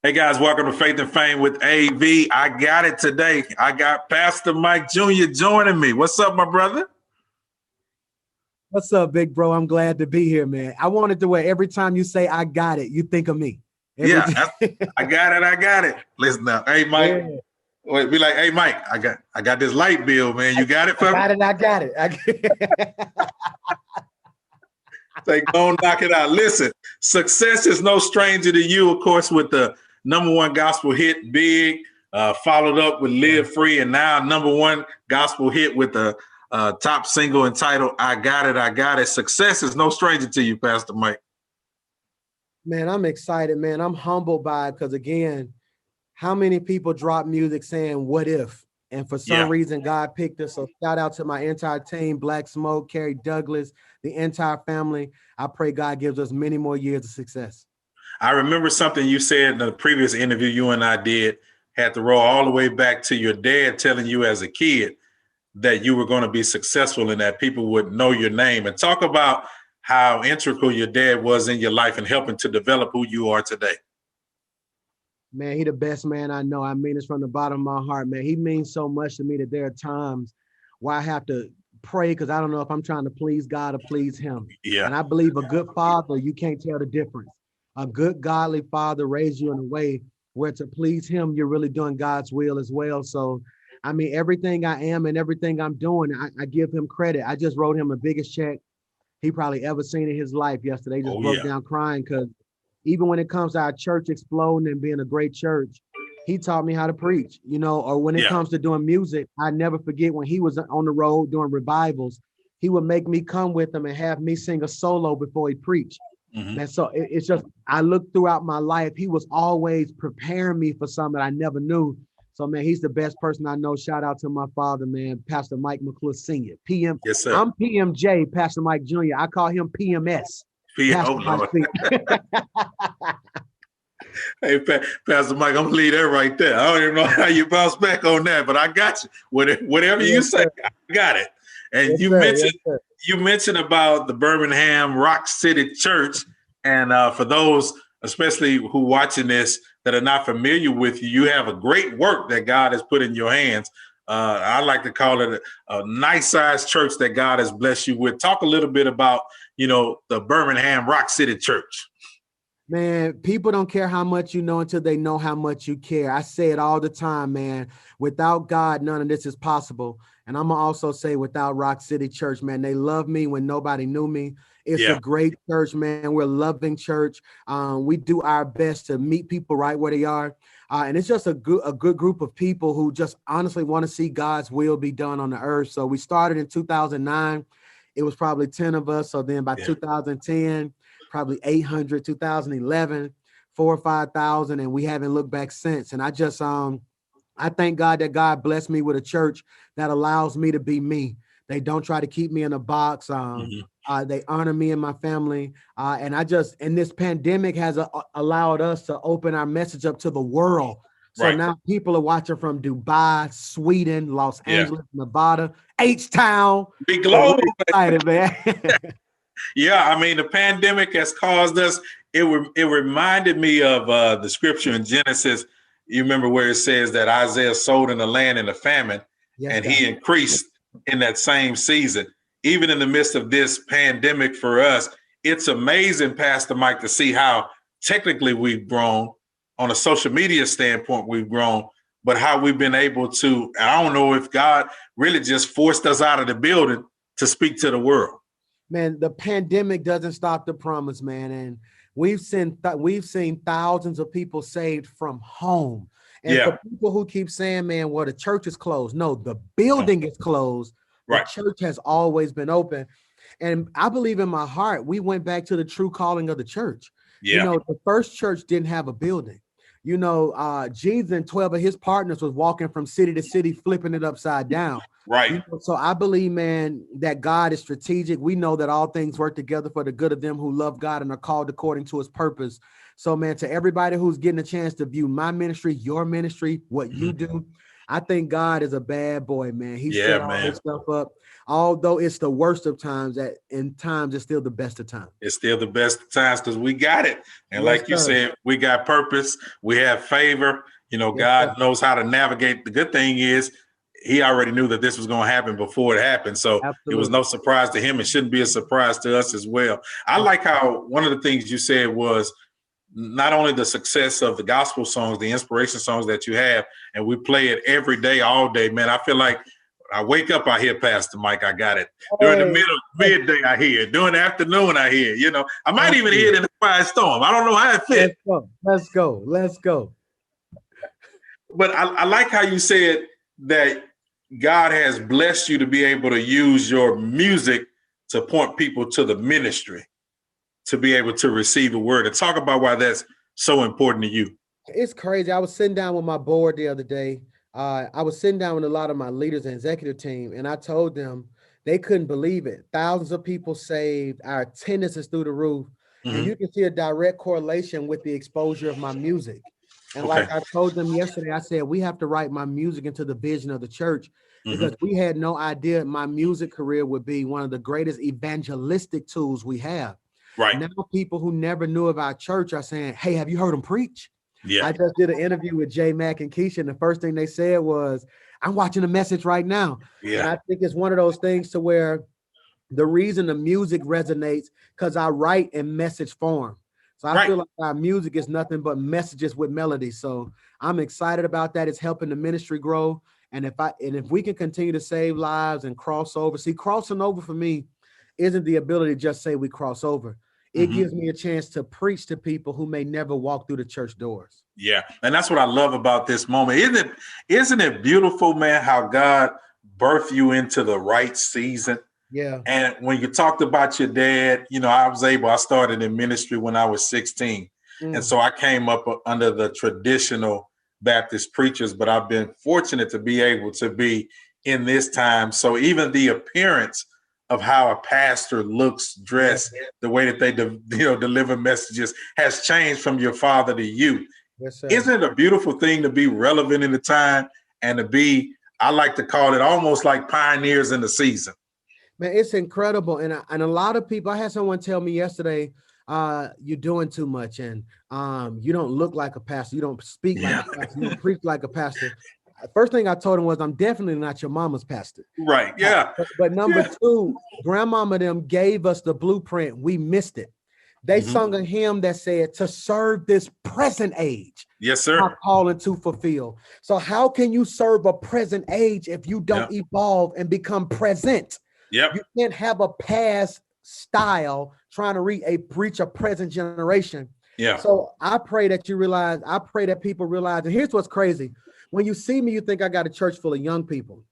Hey guys, welcome to Faith and Fame with AV. I got it today. I got Pastor Mike Jr. joining me. What's up, my brother? What's up, big bro? I'm glad to be here, man. I wanted to where every time you say I got it, you think of me. I got it. Listen now. Hey, Mike. Yeah. Wait, be like, hey, Mike, I got this light bill, man. You got it for me? I got it. Say, go knock it out. Listen, success is no stranger to you, of course, with the #1 gospel hit, Big, followed up with Live Free, and now #1 gospel hit with the top single entitled I Got It. Success is no stranger to you, Pastor Mike. Man, I'm excited, man. I'm humbled by it because, again, how many people drop music saying, what if? And for some reason, God picked us. So shout out to my entire team, Black Smoke, Carrie Douglas, the entire family. I pray God gives us many more years of success. I remember something you said in the previous interview you and I did, had to roll all the way back to your dad telling you as a kid that you were going to be successful and that people would know your name. And talk about how integral your dad was in your life and helping to develop who you are today. Man, he the best man I know. I mean this from the bottom of my heart, man. He means so much to me that there are times where I have to pray because I don't know if I'm trying to please God or please him. Yeah. And I believe a good father, you can't tell the difference. A good godly father raised you in a way where to please him, you're really doing God's will as well. So, I mean, everything I am and everything I'm doing, I give him credit. I just wrote him the biggest check he probably ever seen in his life yesterday. He just broke down crying because even when it comes to our church exploding and being a great church, he taught me how to preach, or when it comes to doing music, I never forget when he was on the road doing revivals, he would make me come with him and have me sing a solo before he preached. Mm-hmm. And so it's just, I look throughout my life, he was always preparing me for something that I never knew. So, man, he's the best person I know. Shout out to my father, man, Pastor Mike McClure Sr. PM. Yes, sir. I'm PMJ, Pastor Mike Jr. I call him PMS. Hey, Pastor Mike, I'm gonna leave that right there. I don't even know how you bounce back on that, but I got you. Whatever you say, I got it. And you mentioned about the Birmingham Rock City Church, and for those, especially who watching this that are not familiar with you, you have a great work that God has put in your hands. I like to call it a nice sized church that God has blessed you with. Talk a little bit about, the Birmingham Rock City Church. Man, people don't care how much you know until they know how much you care. I say it all the time, man. Without God, none of this is possible. And I'm gonna also say without Rock City Church, man, they love me when nobody knew me. It's a great church, man. We're a loving church. We do our best to meet people right where they are. And it's just a good group of people who just honestly want to see God's will be done on the earth. So we started in 2009. It was probably 10 of us. So then by 2010, probably 800, 2011, 4,000 or 5,000. And we haven't looked back since. And I just, I thank God that God blessed me with a church that allows me to be me. They don't try to keep me in a box. They honor me and my family. And this pandemic has allowed us to open our message up to the world. So now people are watching from Dubai, Sweden, Los Angeles, Nevada, H-Town. Big global. Excited, man. Yeah, I mean, the pandemic has caused us, it reminded me of the scripture in Genesis. You remember where it says that Isaiah sowed in the land in a famine, and he increased in that same season. Even in the midst of this pandemic for us, it's amazing, Pastor Mike, to see how technically we've grown. On a social media standpoint, we've grown, but how we've been able to, I don't know if God really just forced us out of the building to speak to the world. Man, the pandemic doesn't stop the promise, man. And we've seen thousands of people saved from home. And for people who keep saying, man, well, the church is closed. No, the building is closed. The church has always been open. And I believe in my heart, we went back to the true calling of the church. The first church didn't have a building. Jesus and 12 of his partners was walking from city to city, flipping it upside down. Right. So I believe, man, that God is strategic. We know that all things work together for the good of them who love God and are called according to his purpose. So, man, to everybody who's getting a chance to view my ministry, your ministry, what you do, I think God is a bad boy, man. He Yeah, set all man. this stuff up. Although it's the worst of times, in times it's still the best of times. It's still the best of times because we got it. And Yes, like you sir. said, we got purpose. We have favor. You know, Yes, God sir. knows how to navigate. The good thing is he already knew that this was going to happen before it happened. So it was Absolutely. no surprise to him. It shouldn't be a surprise to us as well. I like how one of the things you said was not only the success of the gospel songs, the inspiration songs that you have, and we play it every day, all day, man. I feel like I wake up, I hear Pastor Mike, I got it. During the midday, I hear it. During the afternoon, I hear it. You know, I might even hear it in the quiet storm. I don't know how it fits. Let's go. But I like how you said that God has blessed you to be able to use your music to point people to the ministry, to be able to receive the word, and talk about why that's so important to you. It's crazy. I was sitting down with my board the other day. I was sitting down with a lot of my leaders and executive team, and I told them they couldn't believe it. Thousands of people saved. Our attendance is through the roof. Mm-hmm. And you can see a direct correlation with the exposure of my music. And like I told them yesterday, I said, we have to write my music into the vision of the church, because we had no idea my music career would be one of the greatest evangelistic tools we have. Right. Now people who never knew of our church are saying, hey, have you heard them preach? Yeah. I just did an interview with J Mac and Keisha, and the first thing they said was, I'm watching the message right now. Yeah. And I think it's one of those things to where the reason the music resonates because I write in message form. So I feel like our music is nothing but messages with melody. So I'm excited about that. It's helping the ministry grow. And if we can continue to save lives and cross over, see, crossing over for me isn't the ability to just say we cross over. It gives me a chance to preach to people who may never walk through the church doors. Yeah. And that's what I love about this moment. Isn't it beautiful, man, how God birthed you into the right season? Yeah. And when you talked about your dad, you know, I started in ministry when I was 16. And so I came up under the traditional Baptist preachers, but I've been fortunate to be able to be in this time. So even the appearance of how a pastor looks, dressed, the way that they deliver messages has changed from your father to you. Yes, sir. Isn't it a beautiful thing to be relevant in the time and to be, I like to call it almost like pioneers in the season? Man, it's incredible. And a lot of people, I had someone tell me yesterday, you're doing too much and you don't look like a pastor. You don't speak like a pastor. You don't preach like a pastor. First thing I told him was, I'm definitely not your mama's pastor. Right. Yeah. But number two, grandmama them gave us the blueprint. We missed it. They sung a hymn that said, to serve this present age. Yes, sir. I'm calling to fulfill. So how can you serve a present age if you don't evolve and become present? Yep. You can't have a past style trying to reach a present generation. Yeah. So I pray that people realize, and here's what's crazy. When you see me, you think I got a church full of young people,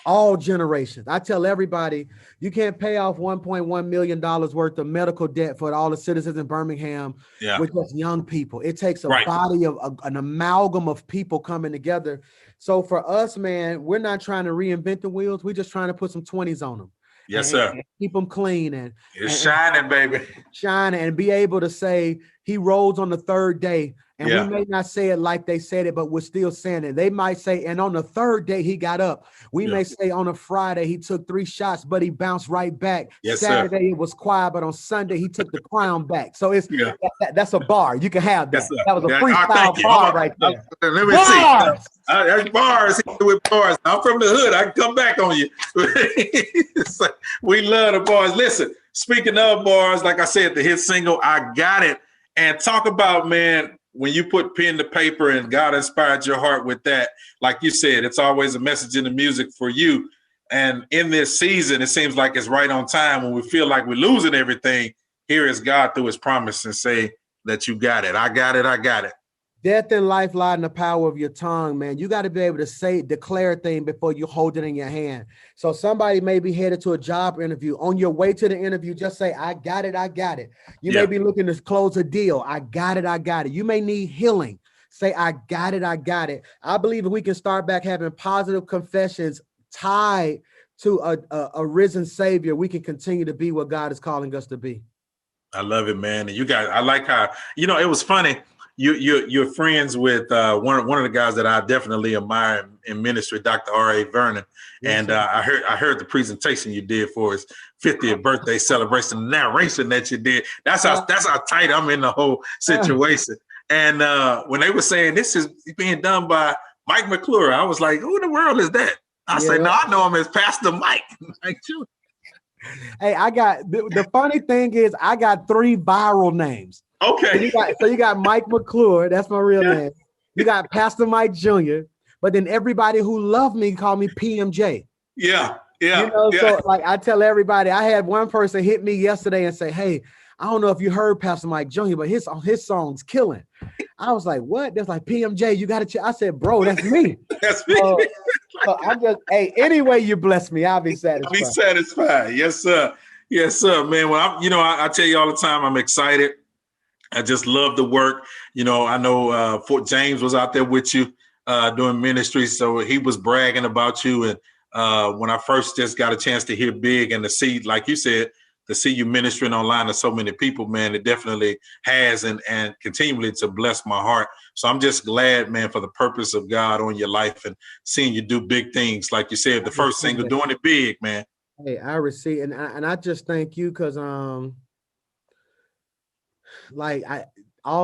all generations. I tell everybody, you can't pay off $1.1 million worth of medical debt for all the citizens in Birmingham with just young people. It takes a body of an amalgam of people coming together. So for us, man, we're not trying to reinvent the wheels. We're just trying to put some 20s on them. Yes, sir. And keep them clean and shining, baby. Shining and be able to say he rose on the third day. And we may not say it like they said it, but we're still saying it. They might say, and on the third day he got up. We may say on a Friday he took 3 shots, but he bounced right back. Yes, Saturday it was quiet, but on Sunday he took the crown back. So it's that's a bar. You can have that. That was a freestyle bar right there. Let me see. Bars with bars. I'm from the hood. I can come back on you. We love the bars. Listen, speaking of bars, like I said, the hit single, I Got It. And talk about, man, when you put pen to paper and God inspired your heart with that, like you said, it's always a message in the music for you. And in this season, it seems like it's right on time when we feel like we're losing everything. Here is God through his promise and say that you got it. I got it. I got it. Death and life lie in the power of your tongue, man. You got to be able to declare a thing before you hold it in your hand. So somebody may be headed to a job interview. On your way to the interview, just say, I got it, I got it. You may be looking to close a deal. I got it, I got it. You may need healing. Say, I got it, I got it. I believe if we can start back having positive confessions tied to a risen Savior, we can continue to be what God is calling us to be. I love it, man. And you guys, I like how, it was funny. you're friends with one of the guys that I definitely admire in ministry, Dr. R.A. Vernon. Yes, And sir. I heard the presentation you did for his 50th birthday celebration, the narration that you did. That's how tight I'm in the whole situation. And when they were saying this is being done by Mike McClure, I was like, who in the world is that? I say, no, I know him as Pastor Mike. Like, hey, I got the funny thing is I got 3 viral names. Okay. So you got Mike McClure, that's my real name. You got Pastor Mike Jr., but then everybody who loved me called me PMJ. Yeah. So like I tell everybody, I had one person hit me yesterday and say, hey, I don't know if you heard Pastor Mike Jr., but his song's killing. I was like, what? That's like PMJ, you got to check. I said, bro, that's me. That's me. So I'm just, hey, any way you bless me, I'll be satisfied. I'll be satisfied. Yes, sir. Yes, sir, man. Well, I tell you all the time, I'm excited. I just love the work. I know Fort James was out there with you doing ministry, so he was bragging about you. And when I first just got a chance to hear Big and to see, like you said, to see you ministering online to so many people, man, it definitely has and continually to bless my heart. So I'm just glad, man, for the purpose of God on your life and seeing you do big things. Like you said, the first single, doing it big, man. Hey, I receive, and I just thank you because all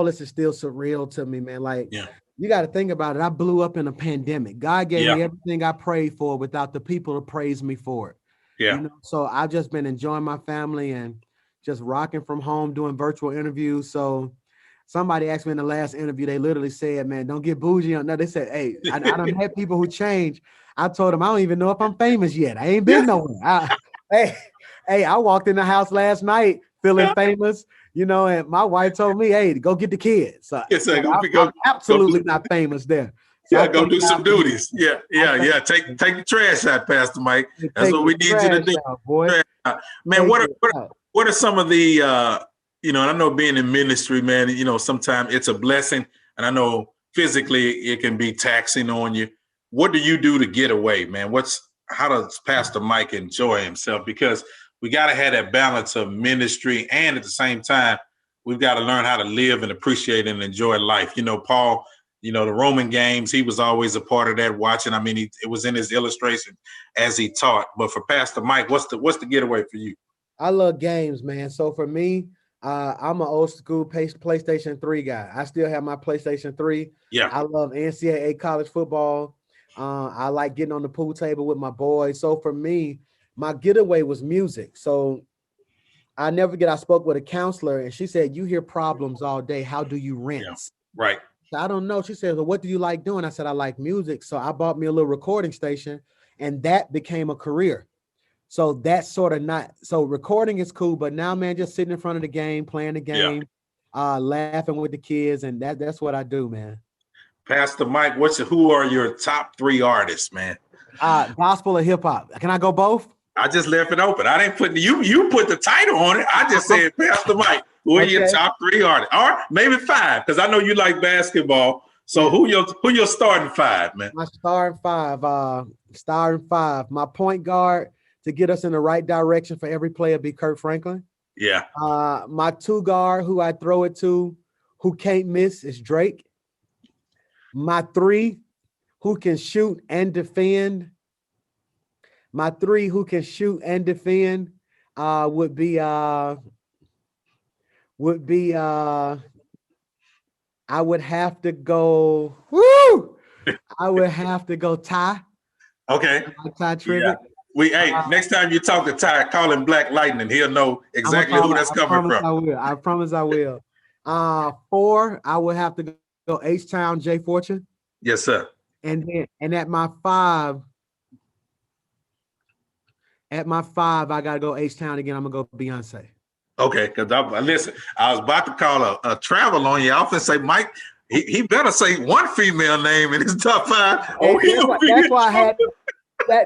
this is still surreal to me, man. Like, you got to think about it. I blew up in a pandemic. God gave me everything I prayed for without the people to praise me for it. Yeah. So I've just been enjoying my family and just rocking from home, doing virtual interviews. So somebody asked me in the last interview, they literally said, man, don't get bougie. No, they said, hey, I done had people who change. I told them, I don't even know if I'm famous yet. I ain't been nowhere. I walked in the house last night feeling famous, and my wife told me, hey, go get the kids. So I'm absolutely not famous there. So go do some duties. Yeah. Take the trash out, Pastor Mike. That's what we need you to do. Out, boy. Man, what are some of the and I know being in ministry, man, sometimes it's a blessing. And I know physically it can be taxing on you. What do you do to get away, man? How does Pastor Mike enjoy himself? Because we got to have that balance of ministry, and at the same time, we've got to learn how to live and appreciate and enjoy life. Paul, the Roman games, he was always a part of that watching. I mean, it was in his illustration as he taught. But for Pastor Mike, what's the getaway for you? I love games, man. So for me, I'm an old school PlayStation 3 guy. I still have my PlayStation 3. Yeah. I love NCAA college football. I like getting on the pool table with my boys. So for me, my getaway was music. So I spoke with a counselor and she said, you hear problems all day. How do you rinse? Yeah. Right. I don't know. She said, well, what do you like doing? I said, I like music. So I bought me a little recording station and that became a career. So that's sort of so recording is cool, but now, man, just sitting in front of the game, playing the game, laughing with the kids. And that's what I do, man. Pastor Mike, who are your top 3 artists, man? Gospel or hip hop. Can I go both? I just left it open. I didn't put you put the title on it. I just said, Pastor Mike, who are your top 3 artists? Or maybe 5, because I know you like basketball. So who your starting 5, man? My starting 5. My point guard to get us in the right direction for every player be Kirk Franklin. Yeah. My 2 guard who I throw it to, who can't miss, is Drake. My 3 who can shoot and defend. Would be I would have to go. I would have to go Ty. Okay. Ty Tribbett. Yeah. Next time you talk to Ty, call him Black Lightning. He'll know exactly who that's coming from. I promise I will. 4, I would have to go H-Town, Jay Fortune. Yes, sir. And at my 5, I gotta go H-Town again. I'm gonna go Beyonce. Okay, because I was about to call a travel on you. I often say, Mike, he better say one female name in his top 5. That's why I had.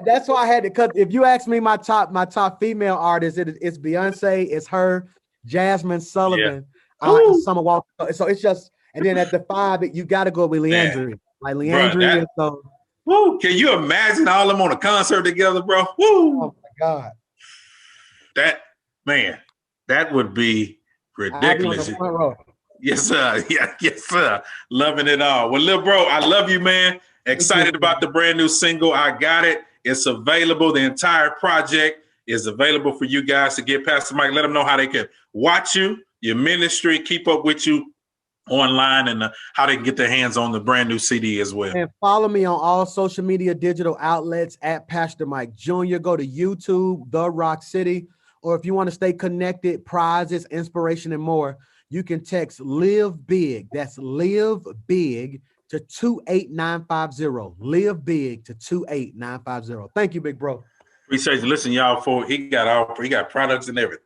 That's why I had to cut. If you ask me my top female artist, it's Beyonce, it's her, Jasmine Sullivan, Summer Walker. So it's just, and then at the 5, you got to go with Leandria. Like Leandria. Can you imagine all of them on a concert together, bro? Woo! Oh my God. That would be ridiculous. Yes, sir. Yeah, yes, sir. Loving it all. Well, little bro, I love you, man. Excited about the brand new single. I got it. It's available. The entire project is available for you guys to get. Pastor Mike, let them know how they can watch you, your ministry, keep up with you online, and how they can get their hands on the brand new CD as well. And follow me on all social media digital outlets at Pastor Mike Jr. Go to YouTube, The Rock City, or if you want to stay connected, prizes, inspiration, and more, you can text Live Big. That's Live Big to 28950. Live Big to 28950. Thank you, big bro. Appreciate you. Listen, y'all, he got products and everything.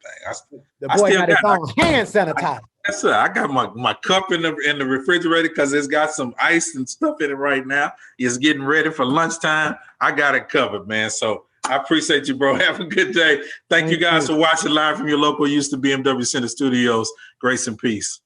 The boy got his own hand sanitizer. Yes, sir. I got my cup in the refrigerator because it's got some ice and stuff in it right now. It's getting ready for lunchtime. I got it covered, man. So I appreciate you, bro. Have a good day. Thank you guys for watching live from your local Used to BMW Center Studios. Grace and peace.